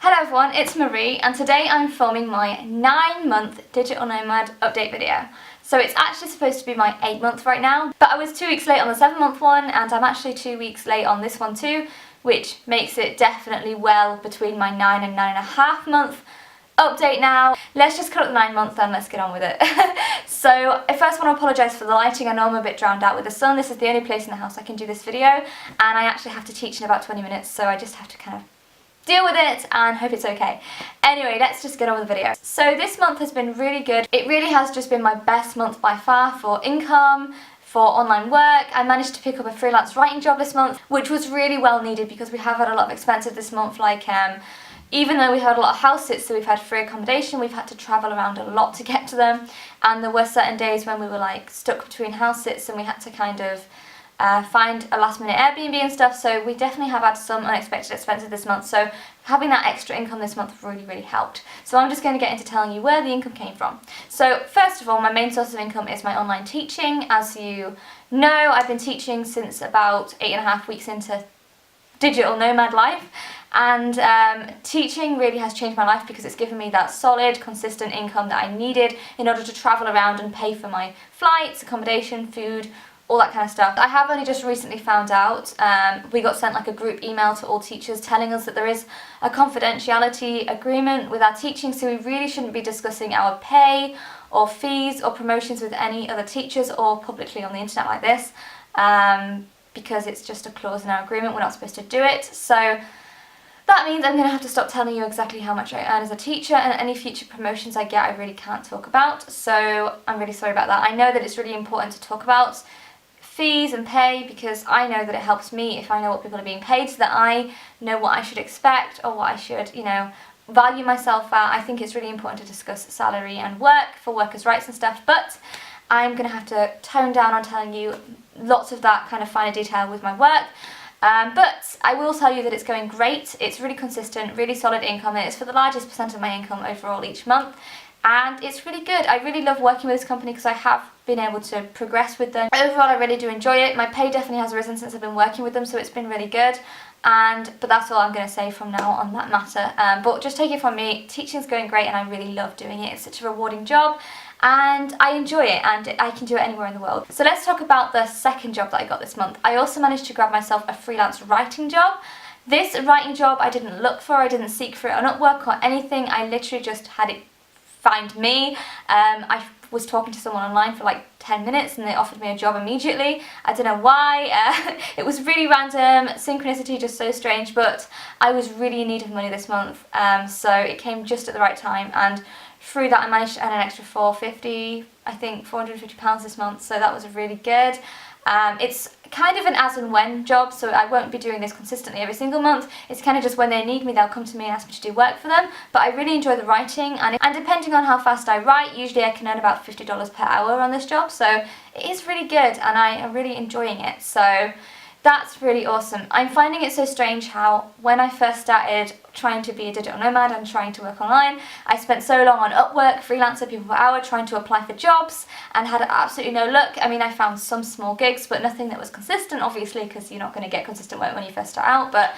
Hello everyone, it's Marie and today I'm filming my 9-month digital nomad update video. So it's actually supposed to be my 8-month right now, but I was 2 weeks late on the 7-month one and I'm actually 2 weeks late on this one too, which makes it definitely well between my 9 and 9.5 month update now. Let's just cut up the 9 months and let's get on with it. So I first want to apologise for the lighting. I know I'm a bit drowned out with the sun. This is the only place in the house I can do this video and I actually have to teach in about 20 minutes, so I just have to kind of deal with it and hope it's okay. Anyway, let's just get on with the video. So this month has been really good. It really has just been my best month by far for income, for online work. I managed to pick up a freelance writing job this month, which was really well needed because we have had a lot of expenses this month, like even though we had a lot of house sits, so we've had free accommodation, we've had to travel around a lot to get to them, and there were certain days when we were like stuck between house sits and we had to kind of find a last minute Airbnb and stuff, so we definitely have had some unexpected expenses this month, so having that extra income this month really helped. So I'm just going to get into telling you where the income came from. So first of all, my main source of income is my online teaching. As you know, I've been teaching since about 8.5 weeks into digital nomad life, and teaching really has changed my life because it's given me that solid, consistent income that I needed in order to travel around and pay for my flights, accommodation, food, all that kind of stuff. I have only just recently found out, we got sent like a group email to all teachers telling us that there is a confidentiality agreement with our teaching, so we really shouldn't be discussing our pay or fees or promotions with any other teachers or publicly on the internet like this, because it's just a clause in our agreement, we're not supposed to do it. So that means I'm going to have to stop telling you exactly how much I earn as a teacher, and any future promotions I get I really can't talk about, so I'm really sorry about that. I know that it's really important to talk about fees and pay because I know that it helps me if I know what people are being paid, so that I know what I should expect or what I should, you know, value myself at. I think it's really important to discuss salary and work for workers' rights and stuff, but I'm going to have to tone down on telling you lots of that kind of finer detail with my work. But I will tell you that it's going great. It's really consistent, really solid income, and it's for the largest percent of my income overall each month. And it's really good. I really love working with this company because I have been able to progress with them. Overall, I really do enjoy it. My pay definitely has risen since I've been working with them, so it's been really good. But that's all I'm going to say from now on that matter. But just take it from me, teaching's going great and I really love doing it. It's such a rewarding job and I enjoy it, and I can do it anywhere in the world. So let's talk about the second job that I got this month. I also managed to grab myself a freelance writing job. This writing job I didn't look for, I didn't seek for it on Upwork or anything. I literally just had it find me. I was talking to someone online for like 10 minutes and they offered me a job immediately. I don't know why. It was really random, synchronicity just so strange, but I was really in need of money this month, so it came just at the right time, and through that I managed to earn an extra £450, I think £450 this month, so that was really good. It's kind of an as and when job, so I won't be doing this consistently every single month. It's kind of just when they need me, they'll come to me and ask me to do work for them. But I really enjoy the writing, and depending on how fast I write, usually I can earn about $50 per hour on this job, so it is really good and I am really enjoying it. So that's really awesome. I'm finding it so strange how when I first started trying to be a digital nomad and trying to work online, I spent so long on Upwork, Freelancer, People Per Hour, trying to apply for jobs and had absolutely no luck. I mean, I found some small gigs, but nothing that was consistent, obviously, because you're not going to get consistent work when you first start out, but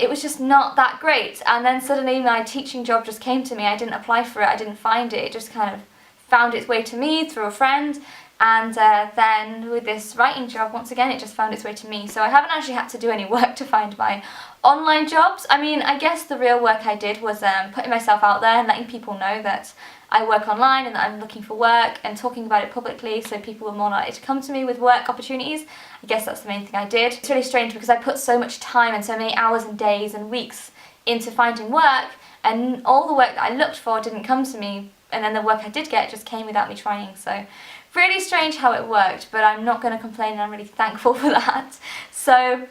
it was just not that great. And then suddenly my teaching job just came to me. I didn't apply for it, I didn't find it, it just kind of found its way to me through a friend. And then with this writing job, once again, it just found its way to me. So I haven't actually had to do any work to find my online jobs. I mean, I guess the real work I did was putting myself out there and letting people know that I work online and that I'm looking for work and talking about it publicly, so people were more likely to come to me with work opportunities. I guess that's the main thing I did. It's really strange because I put so much time and so many hours and days and weeks into finding work, and all the work that I looked for didn't come to me, and then the work I did get just came without me trying. So really strange how it worked, but I'm not going to complain and I'm really thankful for that. So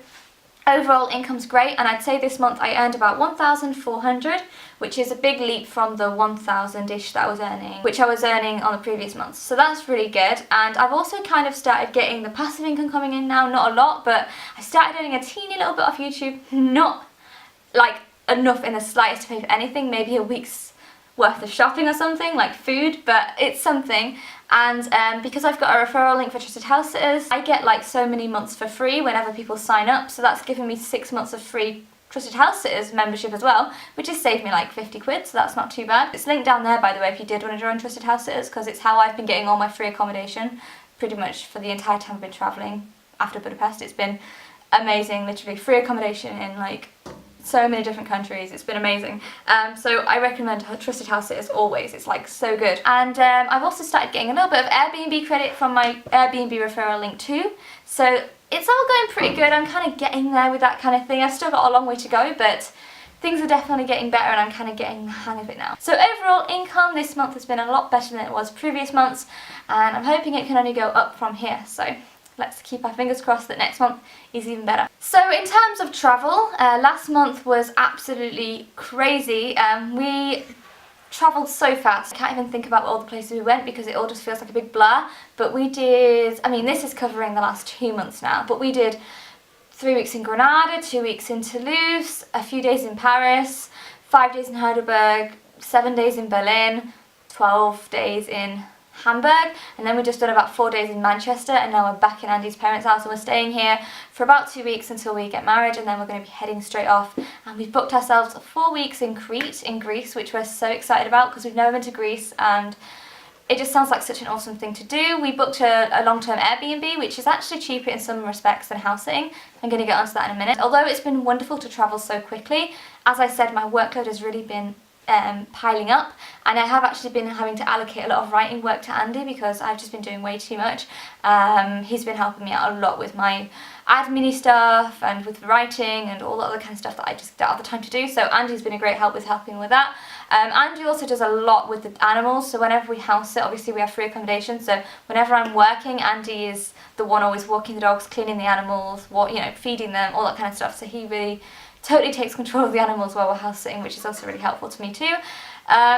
overall income's great, and I'd say this month I earned about 1,400, which is a big leap from the 1,000-ish that I was earning, which I was earning on the previous month. So that's really good, and I've also kind of started getting the passive income coming in now, not a lot, but I started earning a teeny little bit off YouTube, not like enough in the slightest to pay for anything, maybe a week's worth of shopping or something, like food, but it's something. And because I've got a referral link for trusted house sitters, I get like so many months for free whenever people sign up, so that's given me 6 months of free Trusted House Sitters membership as well, which has saved me like 50 quid, so that's not too bad. It's linked down there, by the way, if you did want to join Trusted House Sitters, because it's how I've been getting all my free accommodation pretty much for the entire time I've been travelling after Budapest. It's been amazing, literally free accommodation in like so many different countries. It's been amazing. So I recommend Trusted House Sitters always. It's like so good. And I've also started getting a little bit of Airbnb credit from my Airbnb referral link too. So it's all going pretty good. I'm kind of getting there with that kind of thing. I've still got a long way to go, but things are definitely getting better and I'm kind of getting the hang of it now. So overall income this month has been a lot better than it was previous months, and I'm hoping it can only go up from here. So let's keep our fingers crossed that next month is even better. So in terms of travel, last month was absolutely crazy. We travelled so fast. I can't even think about all the places we went because it all just feels like a big blur. But we did, I mean, this is covering the last 2 months now, but we did 3 weeks in Granada, 2 weeks in Toulouse, a few days in Paris, 5 days in Heidelberg, 7 days in Berlin, 12 days in Hamburg, and then we just done about 4 days in Manchester, and now we're back in Andy's parents' house and we're staying here for about 2 weeks until we get married, and then we're going to be heading straight off. And we've booked ourselves 4 weeks in Crete in Greece, which we're so excited about because we've never been to Greece and it just sounds like such an awesome thing to do. We booked a long-term Airbnb, which is actually cheaper in some respects than house sitting. I'm going to get onto that in a minute. Although it's been wonderful to travel so quickly, as I said, my workload has really been piling up, and I have actually been having to allocate a lot of writing work to Andy because I've just been doing way too much. He's been helping me out a lot with my admin stuff and with writing and all the other kind of stuff that I just don't have the time to do, so Andy's been a great help with helping with that. Andy also does a lot with the animals, so whenever we house sit, obviously we have free accommodation, so whenever I'm working, Andy is the one always walking the dogs, cleaning the animals, feeding them, all that kind of stuff, so he really totally takes control of the animals while we're house sitting, which is also really helpful to me too.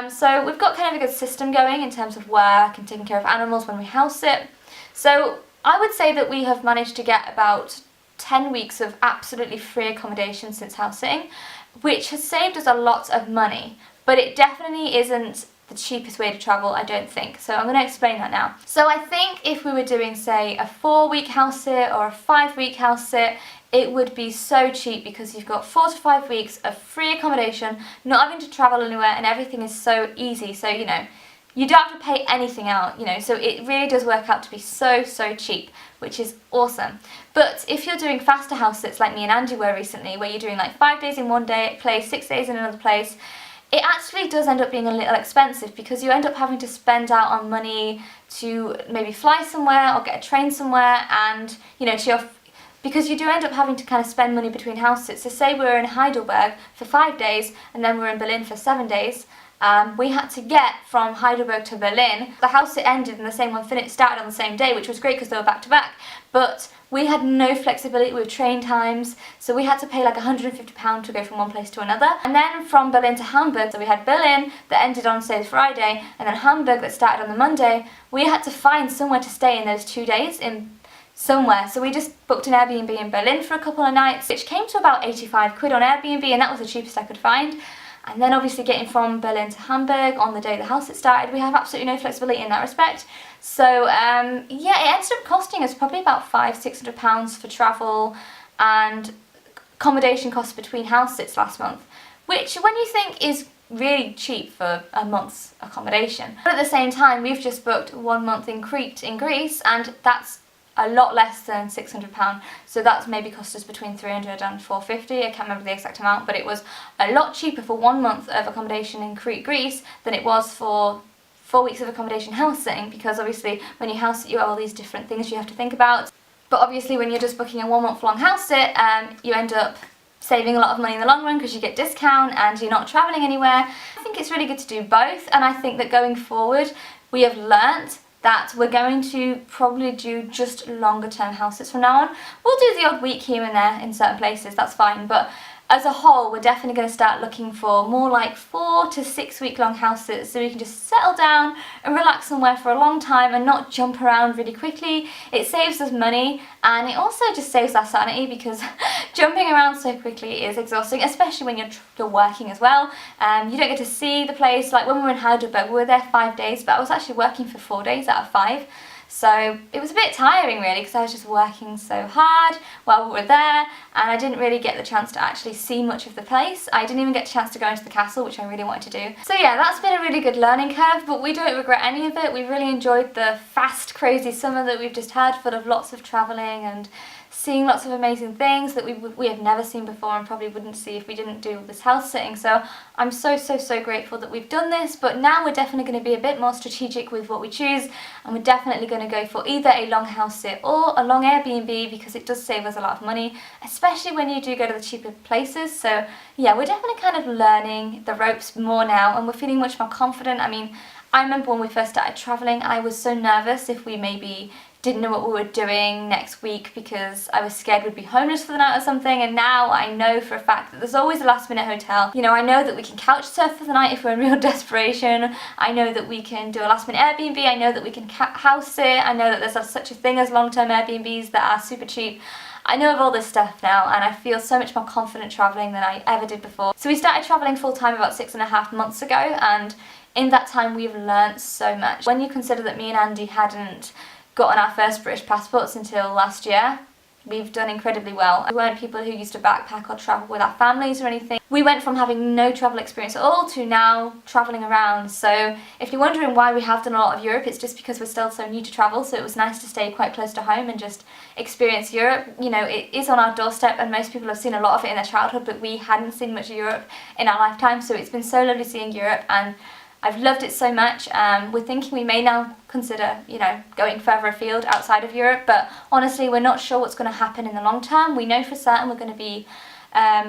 So we've got kind of a good system going in terms of work and taking care of animals when we house sit. So I would say that we have managed to get about 10 weeks of absolutely free accommodation since house sitting, which has saved us a lot of money, but it definitely isn't the cheapest way to travel, I don't think. So I'm going to explain that now. So I think if we were doing, say, a 4-week house sit or a 5-week house sit, it would be so cheap because you've got 4 to 5 weeks of free accommodation, not having to travel anywhere, and everything is so easy. So, you don't have to pay anything out, so it really does work out to be so cheap, which is awesome. But if you're doing faster house sits like me and Andy were recently, where you're doing like 5 days in one place, 6 days in another place, it actually does end up being a little expensive because you end up having to spend out on money to maybe fly somewhere or get a train somewhere, and because you do end up having to kind of spend money between house sits. So say we're in Heidelberg for 5 days and then we're in Berlin for 7 days. We had to get from Heidelberg to Berlin. The house sit ended and the same one started on the same day, which was great because they were back to back. But we had no flexibility with train times, so we had to pay like £150 to go from one place to another. And then from Berlin to Hamburg, so we had Berlin that ended on, say, the Friday, and then Hamburg that started on the Monday. We had to find somewhere to stay in those 2 days somewhere. So we just booked an Airbnb in Berlin for a couple of nights, which came to about 85 quid on Airbnb, and that was the cheapest I could find. And then obviously getting from Berlin to Hamburg on the day the house had started, we have absolutely no flexibility in that respect. So yeah, it ended up costing us probably about £500–600 for travel and accommodation costs between house sits last month, which when you think is really cheap for a month's accommodation. But at the same time, we've just booked 1 month in Crete in Greece, and that's a lot less than £600, so that's maybe cost us between £300 and £450. I can't remember the exact amount, but it was a lot cheaper for 1 month of accommodation in Crete, Greece, than it was for 4 weeks of accommodation house sitting, because obviously when you house sit you have all these different things you have to think about. But obviously when you're just booking a 1 month long house sit, you end up saving a lot of money in the long run because you get discount and you're not travelling anywhere. I think it's really good to do both, and I think that going forward we have learnt that we're going to probably do just longer term house sits from now on. We'll do the odd week here and there in certain places, that's fine, but as a whole we're definitely going to start looking for more like 4 to 6 week long house sits, so we can just settle down and relax somewhere for a long time and not jump around really quickly. It saves us money, and it also just saves our sanity because jumping around so quickly is exhausting, especially when you're working as well. You don't get to see the place. Like when we were in Heidelberg, we were there 5 days, but I was actually working for 4 days out of 5. So it was a bit tiring really, because I was just working so hard while we were there, and I didn't really get the chance to actually see much of the place. I didn't even get a chance to go into the castle, which I really wanted to do. So yeah, that's been a really good learning curve, but we don't regret any of it. We really enjoyed the fast, crazy summer that we've just had, full of lots of travelling and seeing lots of amazing things that we have never seen before and probably wouldn't see if we didn't do this house sitting. So I'm so grateful that we've done this, but now we're definitely going to be a bit more strategic with what we choose, and we're definitely going to go for either a long house sit or a long Airbnb, because it does save us a lot of money, especially when you do go to the cheaper places. So yeah, we're definitely kind of learning the ropes more now, and we're feeling much more confident. I mean, I remember when we first started travelling, I was so nervous if we maybe didn't know what we were doing next week, because I was scared we'd be homeless for the night or something, and now I know for a fact that there's always a last minute hotel. You know, I know that we can couch surf for the night if we're in real desperation. I know that we can do a last minute Airbnb. I know that we can house sit. I know that there's such a thing as long-term Airbnbs that are super cheap. I know of all this stuff now, and I feel so much more confident travelling than I ever did before. So we started travelling full time about 6.5 months ago, and in that time we've learnt so much. When you consider that me and Andy hadn't gotten our first British passports until last year, we've done incredibly well. We weren't people who used to backpack or travel with our families or anything. We went from having no travel experience at all to now travelling around. So if you're wondering why we have done a lot of Europe, it's just because we're still so new to travel, so it was nice to stay quite close to home and just experience Europe. You know, it is on our doorstep and most people have seen a lot of it in their childhood, but we hadn't seen much of Europe in our lifetime, so it's been so lovely seeing Europe, and I've loved it so much. We're thinking we may now consider, you know, going further afield outside of Europe, but honestly we're not sure what's going to happen in the long term. We know for certain we're going to be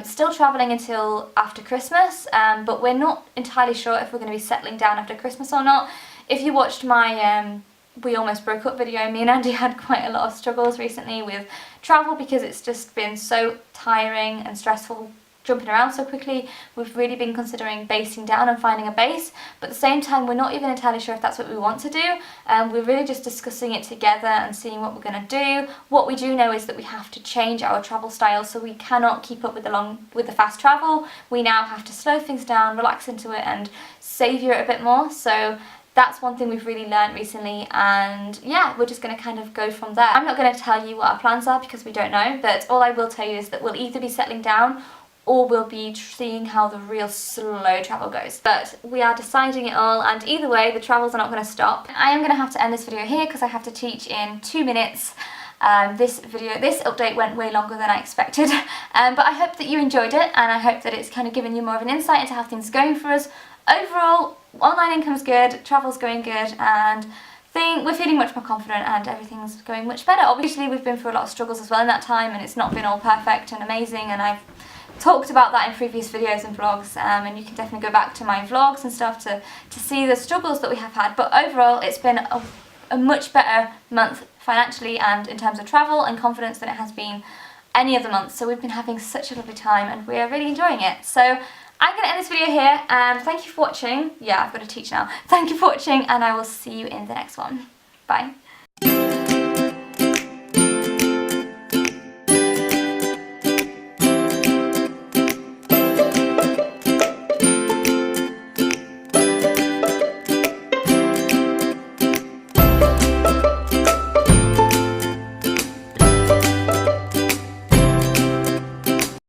still travelling until after Christmas, but we're not entirely sure if we're going to be settling down after Christmas or not. If you watched my we almost broke up video, me and Andy had quite a lot of struggles recently with travel because it's just been so tiring and stressful jumping around so quickly. We've really been considering basing down and finding a base, but at the same time we're not even entirely sure if that's what we want to do. We're really just discussing it together and seeing what we're going to do. What we do know is that we have to change our travel style, so we cannot keep up with the fast travel. We now have to slow things down, relax into it, and savour it a bit more. So that's one thing we've really learned recently, and yeah, we're just going to kind of go from there. I'm not going to tell you what our plans are because we don't know, but all I will tell you is that we'll either be settling down or we'll be seeing how the real slow travel goes. But we are deciding it all, and either way the travels are not going to stop. I am going to have to end this video here because I have to teach in 2 minutes. This update went way longer than I expected, but I hope that you enjoyed it, and I hope that it's kind of given you more of an insight into how things are going for us. Overall, online income's good, travel's going good, and we're feeling much more confident and everything's going much better. Obviously we've been through a lot of struggles as well in that time, and it's not been all perfect and amazing, and I've talked about that in previous videos and vlogs, and you can definitely go back to my vlogs and stuff to see the struggles that we have had. But overall it's been a much better month financially and in terms of travel and confidence than it has been any other month. So we've been having such a lovely time and we're really enjoying it. So I'm going to end this video here. Thank you for watching. Yeah, I've got to teach now. Thank you for watching, and I will see you in the next one. Bye.